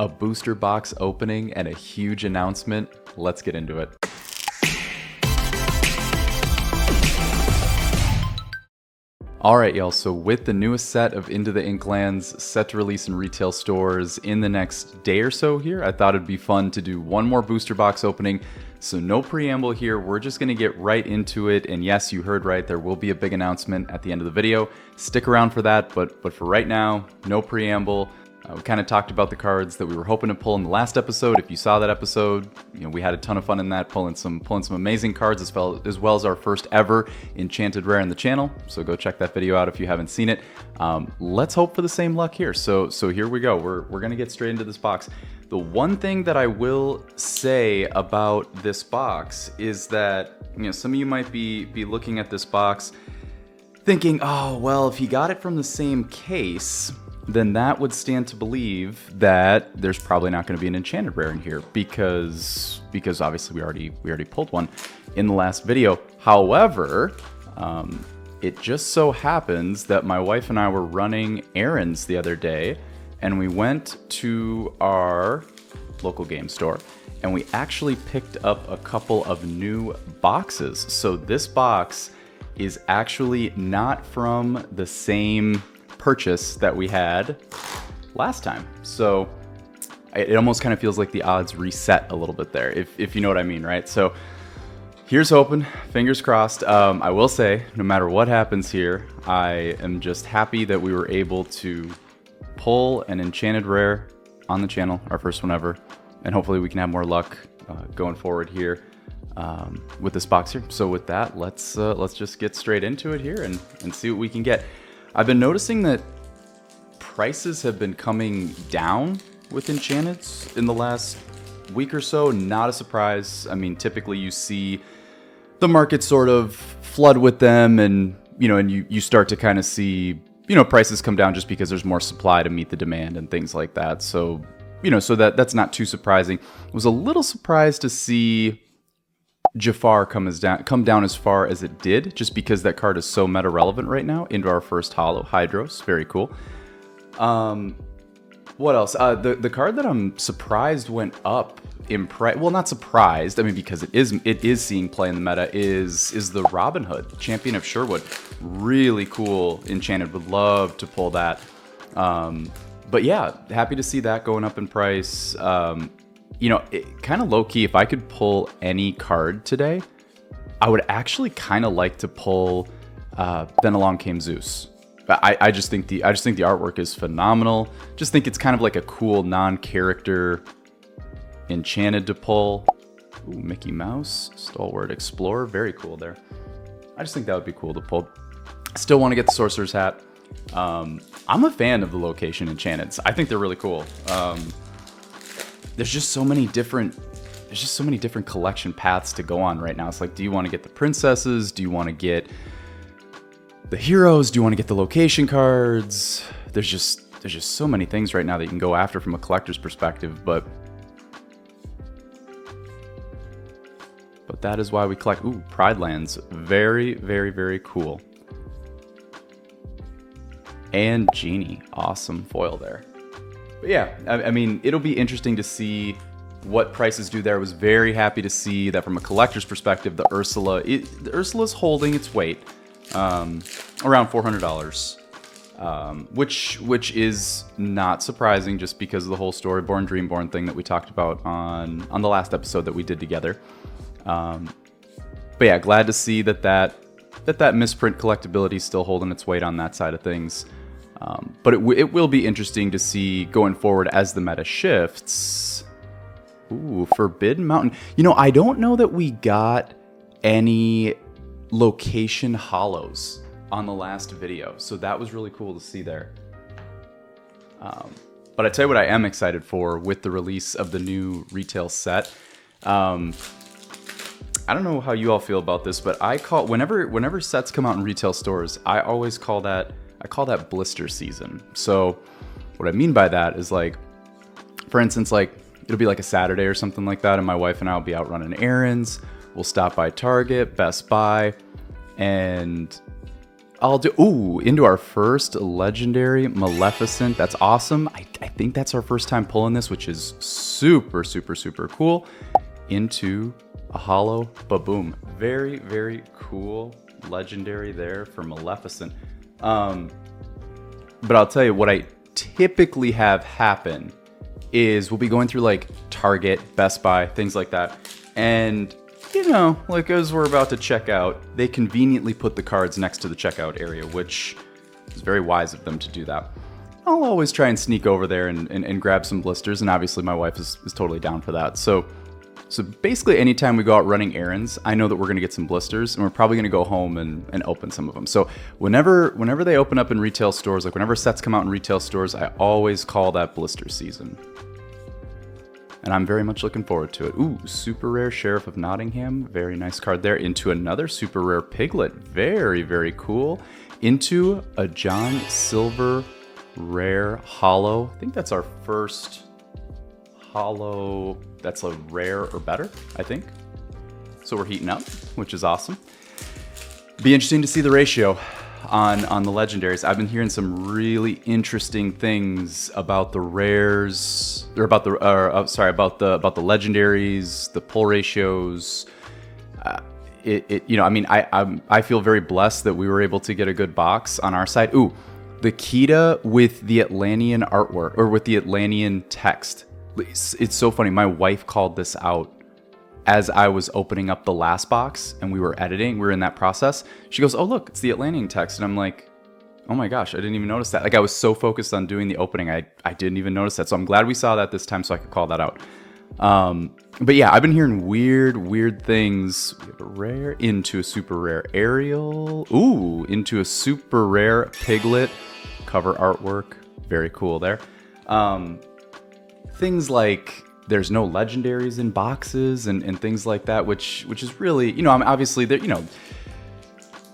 a booster box opening and a huge announcement. Let's get into it. Alright y'all, so with the newest set of Into the Inklands set to release in retail stores in the next day or so here, I thought it'd be fun to do one more booster box opening. So no preamble here, we're just going to get right into it, and yes, you heard right, there will be a big announcement at the end of the video. Stick around for that, but for right now, no preamble. We kind of talked about the cards that we were hoping to pull in the last episode. If you saw that episode, we had a ton of fun in that, pulling some amazing cards as well as our first ever Enchanted rare in the channel. So go check that video out if you haven't seen it. Let's hope for the same luck here. So here we go. We're gonna get straight into this box. The one thing that I will say about this box is that some of you might be looking at this box thinking, oh well, if he got it from the same case, then that would stand to believe that there's probably not going to be an Enchanted rare in here because obviously we already pulled one in the last video. However, it just so happens that my wife and I were running errands the other day, and we went to our local game store, and we actually picked up a couple of new boxes. So this box is actually not from the same purchase that we had last time. So it almost kind of feels like the odds reset a little bit there, if you know what I mean, right? So here's hoping, fingers crossed. I will say, no matter what happens here, I am just happy that we were able to pull an Enchanted rare on the channel, our first one ever, and hopefully we can have more luck going forward here with this box here. So with that, let's just get straight into it here and see what we can get. I've been noticing that prices have been coming down with Enchanteds in the last week or so. Not a surprise. I mean, typically you see the market sort of flood with them, and you start to kind of see prices come down just because there's more supply to meet the demand and things like that. So so that's not too surprising. I was a little surprised to see Jafar come down as far as it did, just because that card is so meta relevant right now into our first holo Hydros. Very cool. What else? The card that I'm surprised went up in price. Well, not surprised. I mean, because it is seeing play in the meta. Is the Robin Hood, Champion of Sherwood. Really cool Enchanted. Would love to pull that. But yeah, happy to see that going up in price. Kind of low-key, if I could pull any card today, I would actually kind of like to pull Then Along Came Zeus. I just think the artwork is phenomenal. Just think it's kind of like a cool non-character Enchanted to pull. Ooh, Mickey Mouse, Stalwart Explorer, very cool there. I just think that would be cool to pull. Still want to get the Sorcerer's Hat. I'm a fan of the location Enchanteds. I think they're really cool. There's just so many different collection paths to go on right now. It's like, do you want to get the princesses? Do you want to get the heroes? Do you want to get the location cards? There's just so many things right now that you can go after from a collector's perspective, but that is why we collect. Ooh, Pride Lands. Very, very, very cool. And Genie. Awesome foil there. But yeah, I mean, it'll be interesting to see what prices do there. I was very happy to see that from a collector's perspective, the Ursula's holding its weight around $400, which is not surprising just because of the whole Storyborn Dreamborn thing that we talked about on the last episode that we did together. But yeah, glad to see that misprint collectability is still holding its weight on that side of things. But it will be interesting to see going forward as the meta shifts. Ooh, Forbidden Mountain. I don't know that we got any location holos on the last video, so that was really cool to see there. But I tell you what I am excited for with the release of the new retail set. I don't know how you all feel about this, but I call whenever sets come out in retail stores, I always call that blister season. So what I mean by that is, like, for instance, like it'll be like a Saturday or something like that, and my wife and I will be out running errands. We'll stop by Target, Best Buy, and I'll do. Ooh, into our first legendary Maleficent. That's awesome. I think that's our first time pulling this, which is super, super, super cool. Into a hollow Baboom. Very, very cool legendary there for Maleficent. But I'll tell you what I typically have happen is we'll be going through like Target, Best Buy, things like that. And, you know, like as we're about to check out, they conveniently put the cards next to the checkout area, which is very wise of them to do that. I'll always try and sneak over there and grab some blisters, and obviously my wife is totally down for that. So basically anytime we go out running errands, I know that we're gonna get some blisters, and we're probably gonna go home and open some of them. So whenever they open up in retail stores, like whenever sets come out in retail stores, I always call that blister season. And I'm very much looking forward to it. Ooh, super rare Sheriff of Nottingham. Very nice card there. Into another super rare Piglet. Very, very cool. Into a John Silver rare hollow. I think that's our first hollow that's a rare or better, I think. So we're heating up, which is awesome. Be interesting to see the ratio on the legendaries. I've been hearing some really interesting things about the rares, or about the legendaries, the pull ratios. You know, I mean, I feel very blessed that we were able to get a good box on our side. Ooh, the Kita with the Atlantean artwork, or with the Atlantean text. It's so funny. My wife called this out as I was opening up the last box and we were editing. We were in that process. She goes, "Oh, look, it's the Atlantean text." And I'm like, oh my gosh, I didn't even notice that. Like, I was so focused on doing the opening, I didn't even notice that. So I'm glad we saw that this time so I could call that out. But yeah, I've been hearing weird things. We have a rare, into a super rare Ariel. Ooh, into a super rare Piglet. Cover artwork. Very cool there. Things like there's no legendaries in boxes and things like that, which is really, you know, obviously they're, you know,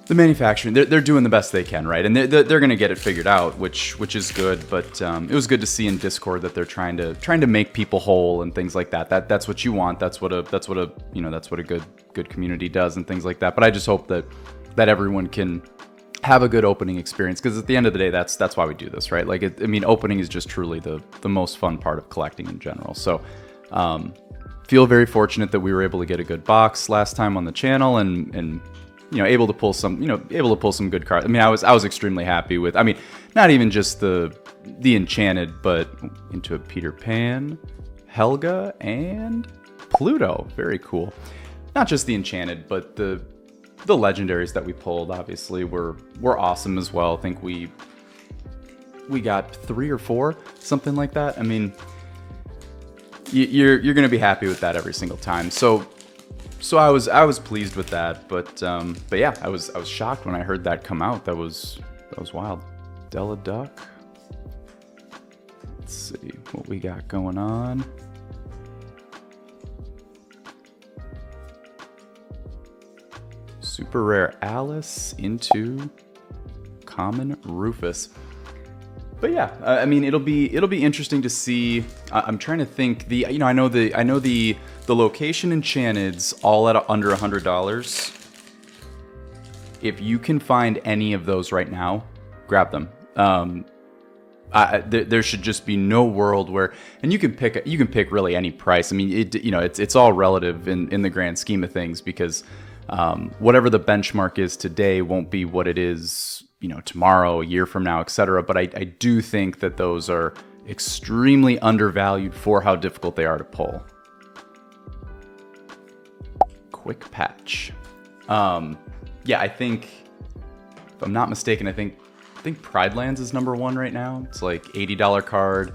the manufacturing, they're doing the best they can, right? And they're going to get it figured out, which is good. But it was good to see in Discord that they're trying to make people whole and things like that. That's what you want. That's what a good community does and things like that. But I just hope that everyone can have a good opening experience, because at the end of the day, that's why we do this, right? Like, I mean, opening is just truly the most fun part of collecting in general. So feel very fortunate that we were able to get a good box last time on the channel, and you know, able to pull some good cards. I mean, I was extremely happy with, I mean, not even just the Enchanted, but into a Peter Pan, Helga, and Pluto. Very cool. Not just the Enchanted, but the legendaries that we pulled obviously were awesome as well. I think we got 3 or 4, something like that. I mean, you're gonna be happy with that every single time. So I was pleased with that, but yeah, I was shocked when I heard that come out. That was wild. Della Duck. Let's see what we got going on. Super rare Alice, into common Rufus. But yeah, I mean, it'll be interesting to see. I'm trying to think. I know the location Enchanted's all at under $100. If you can find any of those right now, grab them. There should just be no world where, and you can pick really any price. I mean, it's all relative in the grand scheme of things, because whatever the benchmark is today won't be what it is, you know, tomorrow, a year from now, etc. But I do think that those are extremely undervalued for how difficult they are to pull. Quick patch. Yeah, I think, if I'm not mistaken, I think Pridelands is number 1 right now. It's like $80 card.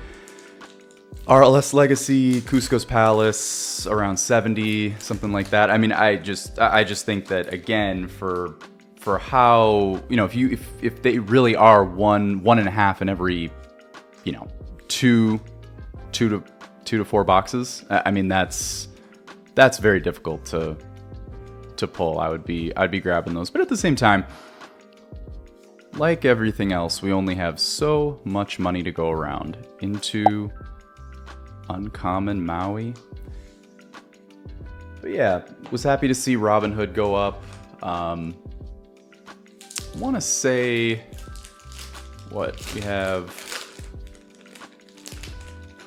RLS Legacy, Cusco's Palace, around 70, something like that. I mean, I just think that, again, for how, you know, if they really are one and a half in every, you know, two to 4 boxes, I mean, that's very difficult to pull. I'd be grabbing those, but at the same time, like everything else, we only have so much money to go around. Into uncommon Maui. But yeah, was happy to see Robin Hood go up. want to say, what, we have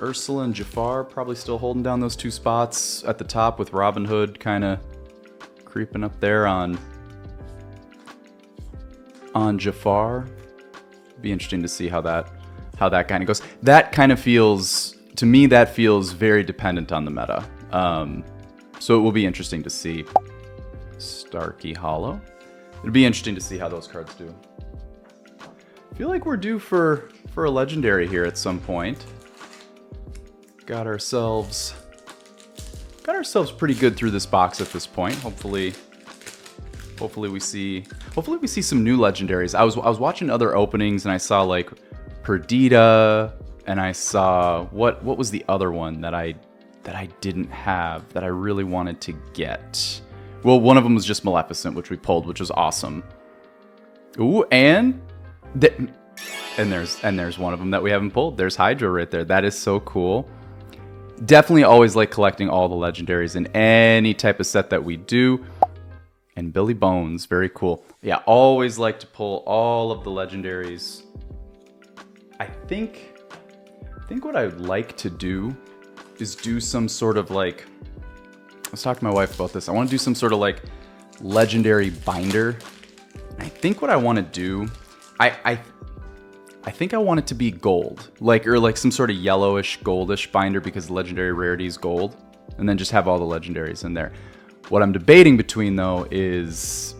Ursula and Jafar probably still holding down those 2 spots at the top, with Robin Hood kind of creeping up there on Jafar. Be interesting to see how that kind of goes. That kind of feels, to me, that feels very dependent on the meta. So it will be interesting to see. Starkey Hollow. It'll be interesting to see how those cards do. I feel like we're due for a legendary here at some point. Got ourselves pretty good through this box at this point. Hopefully we see some new legendaries. I was watching other openings and I saw like Perdita, and I saw what was the other one that I didn't have that I really wanted to get. Well, one of them was just Maleficent, which we pulled, which was awesome. Ooh, and there's one of them that we haven't pulled. There's Hydra right there. That is so cool. Definitely always like collecting all the legendaries in any type of set that we do. And Billy Bones, very cool. Yeah, always like to pull all of the legendaries. I think what I'd like to do is do some sort of like, I was talking to my wife about this. I want to do some sort of like legendary binder. I think what I want to do, I think I want it to be gold, or like some sort of yellowish, goldish binder, because the legendary rarity is gold, and then just have all the legendaries in there. What I'm debating between though is,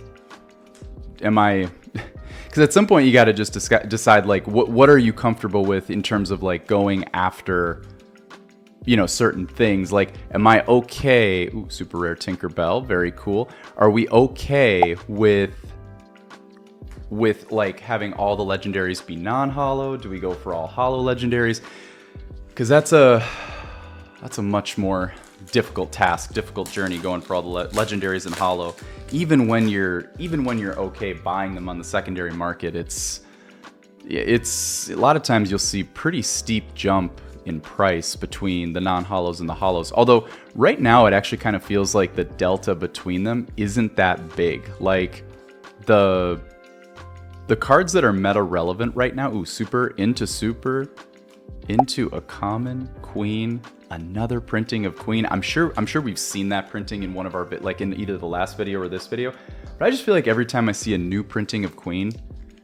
because at some point you got to just decide like what are you comfortable with in terms of like going after, you know, certain things. Like, am I okay? Ooh, super rare Tinkerbell, very cool. Are we okay with like having all the legendaries be non-hollow? Do we go for all hollow legendaries? Because that's a much more difficult task, difficult journey, going for all the legendaries in hollow. Even when you're okay buying them on the secondary market, it's a lot of times you'll see pretty steep jump in price between the non-hollows and the hollows. Although right now it actually kind of feels like the delta between them isn't that big. Like the cards that are meta relevant right now, ooh, super into a common queen, another printing of queen. I'm sure we've seen that printing in one of our like in either the last video or this video. But I just feel like every time I see a new printing of queen,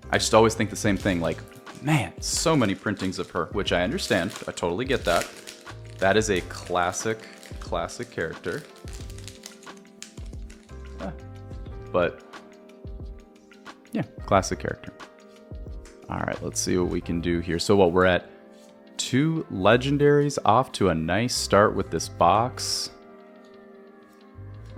I just always think the same thing, like, man, so many printings of her, which I understand. I totally get that. That is a classic character. But yeah, classic character. All right, let's see what we can do here. So what, we're at 2 legendaries, off to a nice start with this box.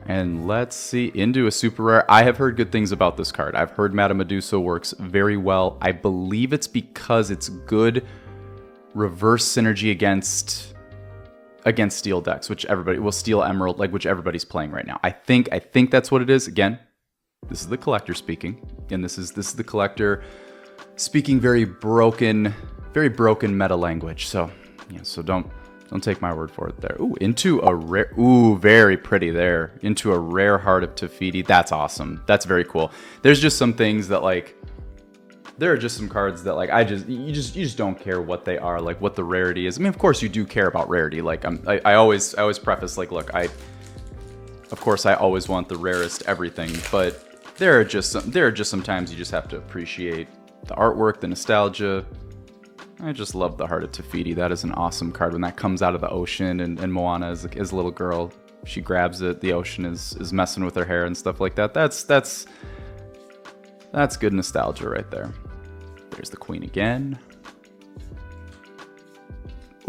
And let's see, into a super rare. I have heard good things about this card. I've heard Madame Medusa works very well. I believe it's because it's good reverse synergy against steel decks, which everybody will, steel emerald, like, which everybody's playing right now. I think that's what it is. Again, this is the collector speaking, and this is the collector speaking very broken meta language. So yeah, so don't take my word for it there. Ooh, into a rare. Ooh, very pretty there. Into a rare Heart of Tefiti. That's awesome. That's very cool. There's just some things that, like, there are just some cards that, like, you just don't care what they are, like what the rarity is. I mean, of course you do care about rarity. Like, I always preface, like, look, of course I always want the rarest everything, but there are just some times you just have to appreciate the artwork, the nostalgia. I just love the Heart of Tefiti. That is an awesome card when that comes out of the ocean, and Moana as a little girl, she grabs it. The ocean is messing with her hair and stuff like that. That's good nostalgia right there. There's the queen again.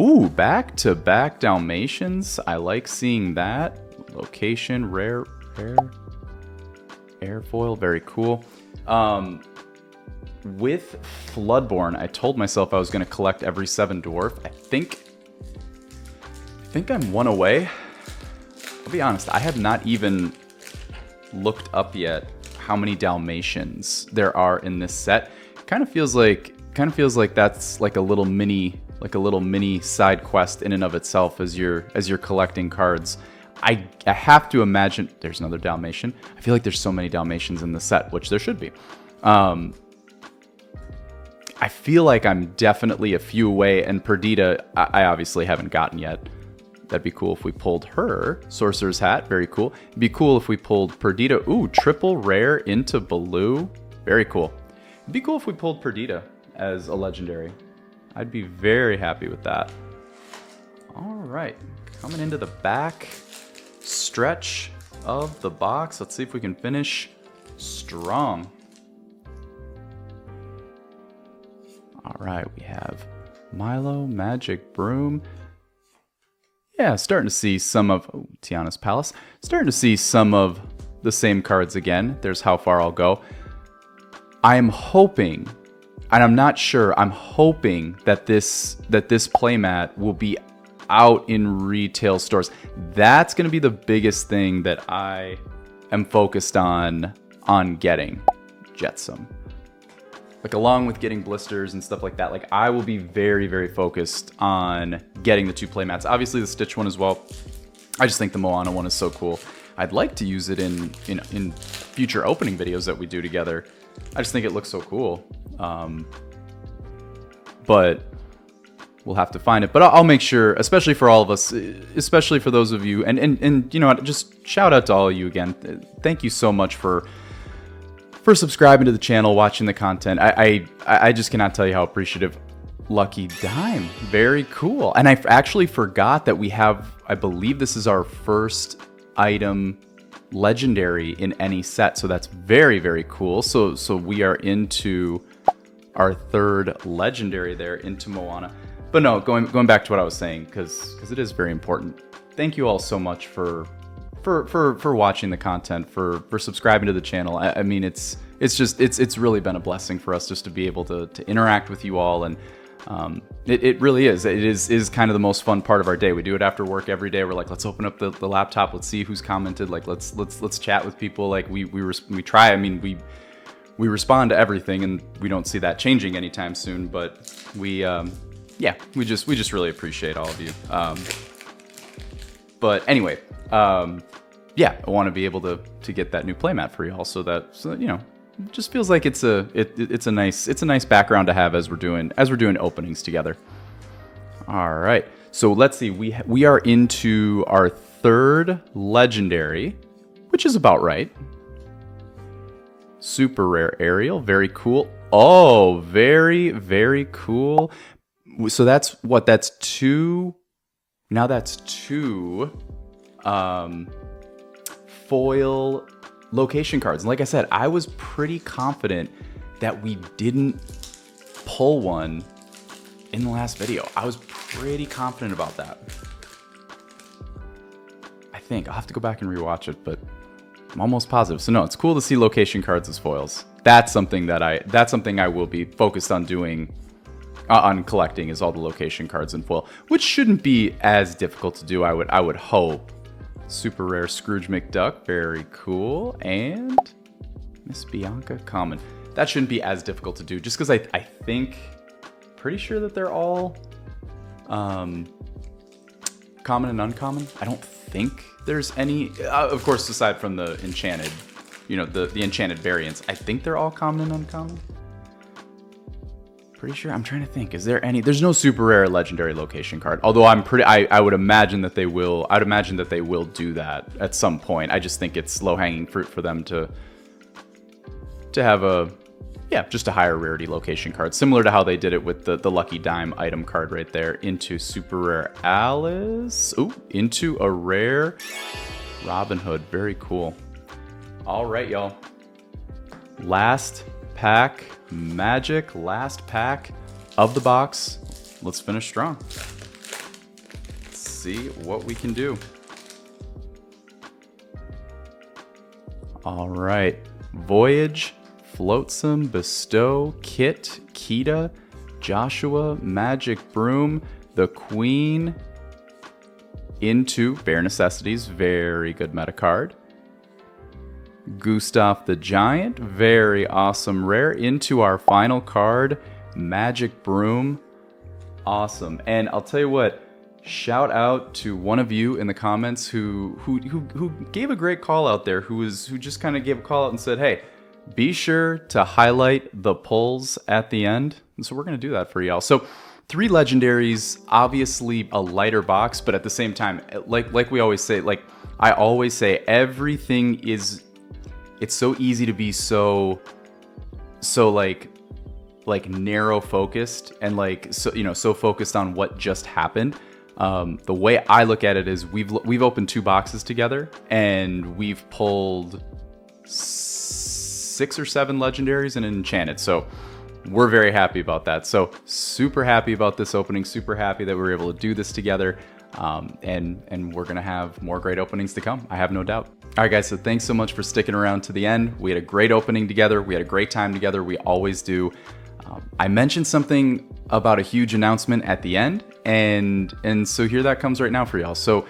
Ooh, back-to-back Dalmatians. I like seeing that. Location, rare, airfoil, very cool. With Floodborn, I told myself I was going to collect every 7 dwarf. I think I'm 1 away. I'll be honest, I have not even looked up yet how many Dalmatians there are in this set. Kind of feels like that's like a little mini side quest in and of itself as you're collecting cards. I have to imagine there's another Dalmatian. I feel like there's so many Dalmatians in the set, which there should be. I feel like I'm definitely a few away, and Perdita, I obviously haven't gotten yet. That'd be cool if we pulled her. Sorcerer's Hat, very cool. It'd be cool if we pulled Perdita. Ooh, triple rare into Baloo. Very cool. It'd be cool if we pulled Perdita as a legendary. I'd be very happy with that. All right, coming into the back stretch of the box. Let's see if we can finish strong. All right, we have Milo, Magic Broom. Yeah, starting to see some of Tiana's Palace. Starting to see some of the same cards again. There's How Far I'll Go. I'm hoping, and I'm not sure, I'm hoping that this playmat will be out in retail stores. That's going to be the biggest thing that I am focused on getting. Jetsam. Like, along with getting blisters and stuff like that, like, I will be very, very focused on getting the 2 playmats. Obviously the Stitch one as well. I just think the Moana one is so cool. I'd like to use it in future opening videos that we do together. I just think it looks so cool. But we'll have to find it. But I'll make sure, especially for all of us, especially for those of you, and you know what, just shout out to all of you again. Thank you so much for subscribing to the channel, watching the content. I just cannot tell you how appreciative. Lucky Dime, very cool. And I actually forgot that we have, I believe this is our first item legendary in any set, so that's very, very cool. So we are into our 3rd legendary there into Moana. But no, going back to what I was saying, because it is very important. Thank you all so much for watching the content, for subscribing to the channel. I mean, it's really been a blessing for us just to be able to interact with you all, and it really is. It is kind of the most fun part of our day. We do it after work every day. We're like, let's open up the laptop, let's see who's commented. Like, let's chat with people. Like, we try. I mean, we respond to everything, and we don't see that changing anytime soon. But we just really appreciate all of you. But anyway. Yeah, I want to be able to get that new playmat for y'all, so that you know, it just feels like it's a nice background to have as we're doing openings together. All right, so let's see. We are into our 3rd legendary, which is about right. Super rare Ariel, very cool. Oh, very, very cool. So that's what? That's 2. Now that's 2. Foil location cards. And like I said, I was pretty confident that we didn't pull one in the last video. I was pretty confident about that. I think I'll have to go back and rewatch it, but I'm almost positive. So no, it's cool to see location cards as foils. That's something I will be focused on doing, on collecting, is all the location cards in foil, which shouldn't be as difficult to do. I would hope. Super rare Scrooge McDuck, very cool. And Miss Bianca, common. That shouldn't be as difficult to do, just because I think, pretty sure that they're all common and uncommon. I don't think there's any, of course, aside from the Enchanted, you know, the Enchanted variants. I think they're all common and uncommon. Pretty sure. I'm trying to think. Is there any? There's no super rare legendary location card. Although I would imagine that they will. I'd imagine that they will do that at some point. I just think it's low hanging fruit for them to have just a higher rarity location card, similar to how they did it with the Lucky Dime item card right there. Into super rare Alice. Ooh, into a rare Robin Hood. Very cool. All right, y'all. Last pack. Magic, last pack of the box. Let's finish strong. Let's see what we can do. All right. Voyage, Flotsam, Bestow, Kit, Kita, Joshua, Magic Broom, the Queen, into Bare Necessities. Very good meta card. Gustav the Giant, very awesome rare. Into our final card, Magic Broom, awesome. And I'll tell you what, shout out to one of you in the comments who gave a great call out there, who just kind of gave a call out and said, hey, be sure to highlight the pulls at the end. And so we're going to do that for y'all. So 3 legendaries, obviously a lighter box, but at the same time, like we always say, like I always say, everything is, it's so easy to be so like narrow focused and like, so, you know, so focused on what just happened. The way I look at it is we've opened 2 boxes together and we've pulled 6 or 7 legendaries and an enchanted. So we're very happy about that. So super happy about this opening, super happy that we were able to do this together. And we're going to have more great openings to come. I have no doubt. All right, guys. So thanks so much for sticking around to the end. We had a great opening together. We had a great time together. We always do. I mentioned something about a huge announcement at the end. And so here that comes right now for y'all. So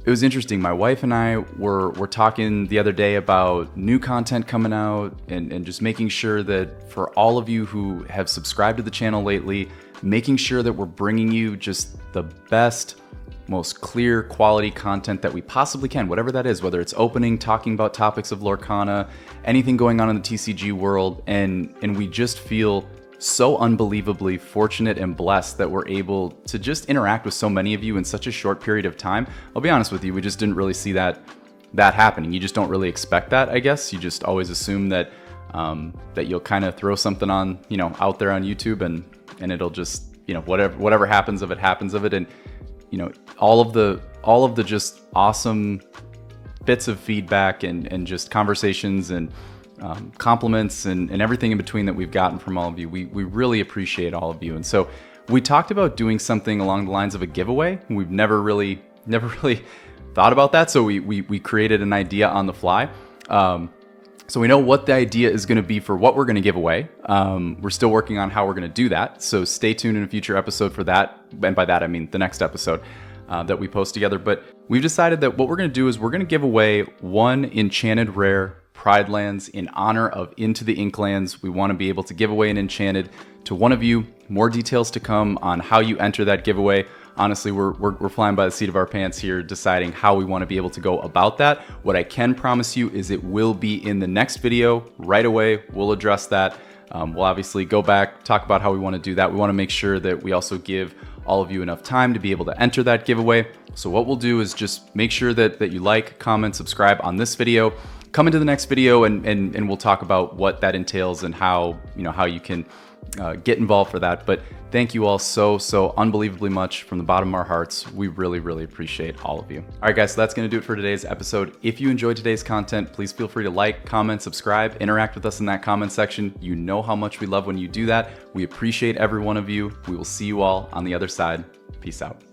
it was interesting. My wife and I were talking the other day about new content coming out and just making sure that for all of you who have subscribed to the channel lately, making sure that we're bringing you just the best, most clear quality content that we possibly can, whatever that is, whether it's opening, talking about topics of Lorcana, anything going on in the TCG world. And we just feel so unbelievably fortunate and blessed that we're able to just interact with so many of you in such a short period of time. I'll be honest with you, we just didn't really see that happening. You just don't really expect that, I guess. You just always assume that that you'll kind of throw something on, you know, out there on YouTube and it'll just, you know, whatever happens of it. And, you know, all of the just awesome bits of feedback and just conversations and compliments and everything in between that we've gotten from all of you. We really appreciate all of you. And so we talked about doing something along the lines of a giveaway. We've never really thought about that. So we created an idea on the fly. So we know what the idea is going to be for what we're going to give away. We're still working on how we're going to do that. So stay tuned in a future episode for that. And by that, I mean the next episode that we post together. But we've decided that what we're going to do is we're going to give away 1 Enchanted Rare Pride Lands in honor of Into the Inklands. We want to be able to give away an Enchanted to one of you. More details to come on how you enter that giveaway. Honestly, we're flying by the seat of our pants here, deciding how we want to be able to go about that. What I can promise you is it will be in the next video right away. We'll address that. We'll obviously go back, talk about how we want to do that. We want to make sure that we also give all of you enough time to be able to enter that giveaway. So what we'll do is just make sure that you like, comment, subscribe on this video. Come into the next video and we'll talk about what that entails and how you can get involved for that. But thank you all so unbelievably much from the bottom of our hearts. We really appreciate all of you. All right, guys, so that's going to do it for today's episode. If you enjoyed today's content, please feel free to like, comment, subscribe, interact with us in that comment section. You know how much we love when you do that. We appreciate every one of you. We will see you all on the other side. Peace out.